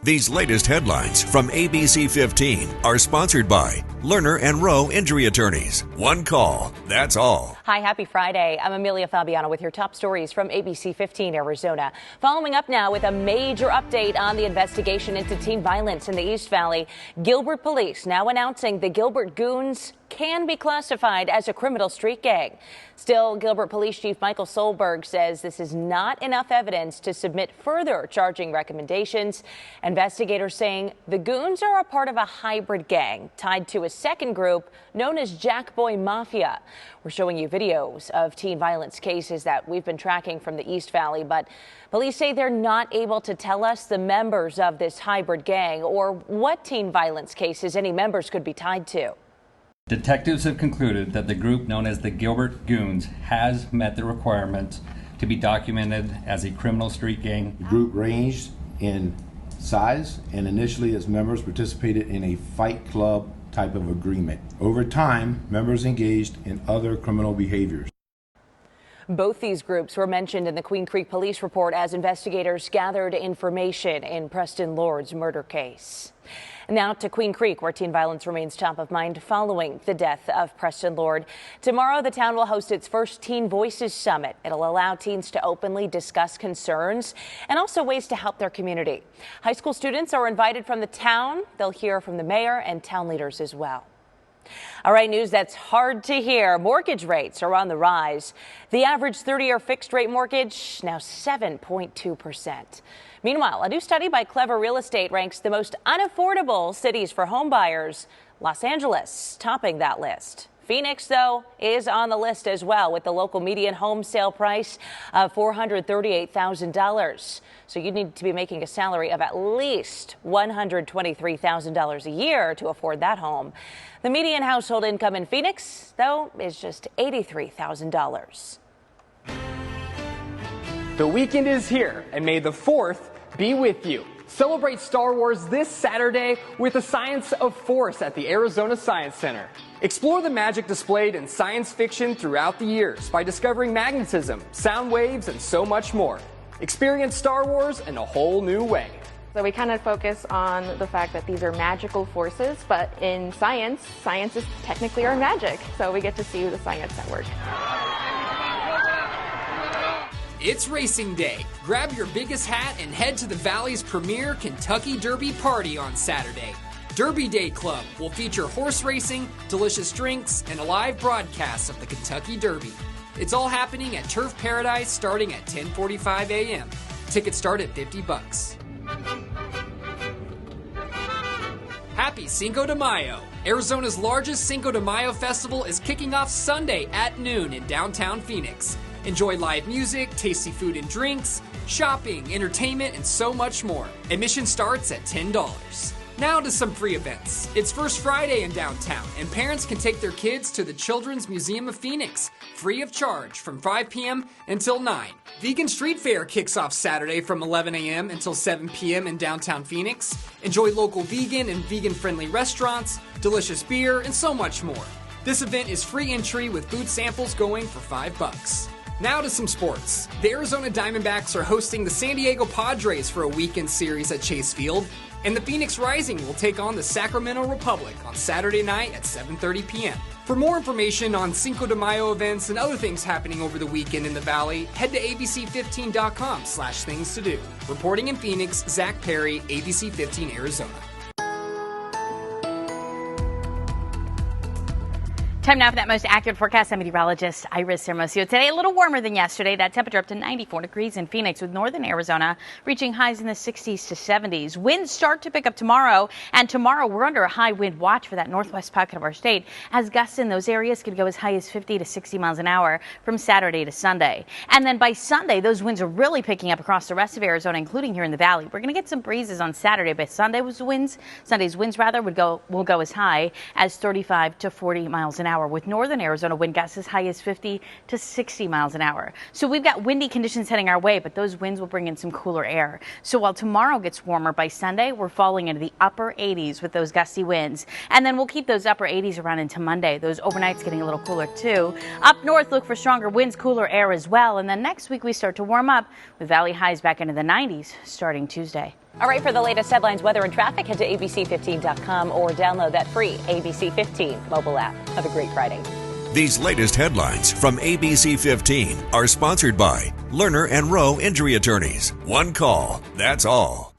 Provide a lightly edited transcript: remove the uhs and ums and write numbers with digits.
These latest headlines from ABC15 are sponsored by Lerner and Rowe Injury Attorneys. One call, that's all. Hi, happy Friday. I'm Amelia Fabiano with your top stories from ABC15 Arizona. Following up now with a major update on the investigation into teen violence in the East Valley. Gilbert police now announcing the Gilbert Goons can be classified as a criminal street gang. Still, Gilbert Police Chief Michael Solberg says this is not enough evidence to submit further charging recommendations. Investigators saying the Goons are a part of a hybrid gang tied to a second group known as Jack Boy Mafia. We're showing you videos of teen violence cases that we've been tracking from the East Valley, but police say they're not able to tell us the members of this hybrid gang or what teen violence cases any members could be tied to. Detectives have concluded that the group known as the Gilbert Goons has met the requirements to be documented as a criminal street gang. The group ranged in size and initially its members participated in a fight club type of agreement. Over time, members engaged in other criminal behaviors. Both these groups were mentioned in the Queen Creek police report as investigators gathered information in Preston Lord's murder case. Now to Queen Creek, where teen violence remains top of mind following the death of Preston Lord. Tomorrow, the town will host its first Teen Voices Summit. It'll allow teens to openly discuss concerns and also ways to help their community. High school students are invited from the town. They'll hear from the mayor and town leaders as well. All right, news that's hard to hear. Mortgage rates are on the rise. The average 30-year fixed rate mortgage now 7.2%. Meanwhile, a new study by Clever Real Estate ranks the most unaffordable cities for home buyers. Los Angeles topping that list. Phoenix, though, is on the list as well, with the local median home sale price of $438,000. So you need to be making a salary of at least $123,000 a year to afford that home. The median household income in Phoenix, though, is just $83,000. The weekend is here, and may the 4th be with you. Celebrate Star Wars this Saturday with the Science of Force at the Arizona Science Center. Explore the magic displayed in science fiction throughout the years by discovering magnetism, sound waves, and so much more. Experience Star Wars in a whole new way. So we kind of focus on the fact that these are magical forces, but in science, science is technically our magic. So we get to see the science at work. It's racing day. Grab your biggest hat and head to the Valley's premier Kentucky Derby party on Saturday. Derby Day Club will feature horse racing, delicious drinks, and a live broadcast of the Kentucky Derby. It's all happening at Turf Paradise starting at 10:45 a.m. Tickets start at $50. Happy Cinco de Mayo! Arizona's largest Cinco de Mayo festival is kicking off Sunday at noon in downtown Phoenix. Enjoy live music, tasty food and drinks, shopping, entertainment, and so much more. Admission starts at $10. Now to some free events. It's First Friday in downtown, and parents can take their kids to the Children's Museum of Phoenix, free of charge from 5 p.m. until 9. Vegan Street Fair kicks off Saturday from 11 a.m. until 7 p.m. in downtown Phoenix. Enjoy local vegan and vegan-friendly restaurants, delicious beer, and so much more. This event is free entry with food samples going for $5. Now to some sports. The Arizona Diamondbacks are hosting the San Diego Padres for a weekend series at Chase Field, and the Phoenix Rising will take on the Sacramento Republic on Saturday night at 7:30 p.m. For more information on Cinco de Mayo events and other things happening over the weekend in the Valley, head to abc15.com/things to do. Reporting in Phoenix, Zach Perry, ABC15 Arizona. Time now for that most accurate forecast. I'm meteorologist Iris Hermosillo. Today, a little warmer than yesterday. That temperature up to 94 degrees in Phoenix, with northern Arizona reaching highs in the 60s to 70s. Winds start to pick up tomorrow, and tomorrow we're under a high wind watch for that northwest pocket of our state, as gusts in those areas could go as high as 50 to 60 miles an hour from Saturday to Sunday. And then by Sunday, those winds are really picking up across the rest of Arizona, including here in the valley. We're going to get some breezes on Saturday, but Sunday's winds will go as high as 35 to 40 miles an hour, with northern Arizona wind gusts as high as 50 to 60 miles an hour. So we've got windy conditions heading our way, but those winds will bring in some cooler air. So while tomorrow gets warmer, by Sunday we're falling into the upper 80s with those gusty winds. And then we'll keep those upper 80s around into Monday. Those overnights getting a little cooler too. Up north, look for stronger winds, cooler air as well. And then next week we start to warm up with valley highs back into the 90s starting Tuesday. All right, for the latest headlines, weather, and traffic, head to abc15.com or download that free ABC15 mobile app. Have a great Friday. These latest headlines from ABC15 are sponsored by Lerner and Rowe Injury Attorneys. One call, that's all.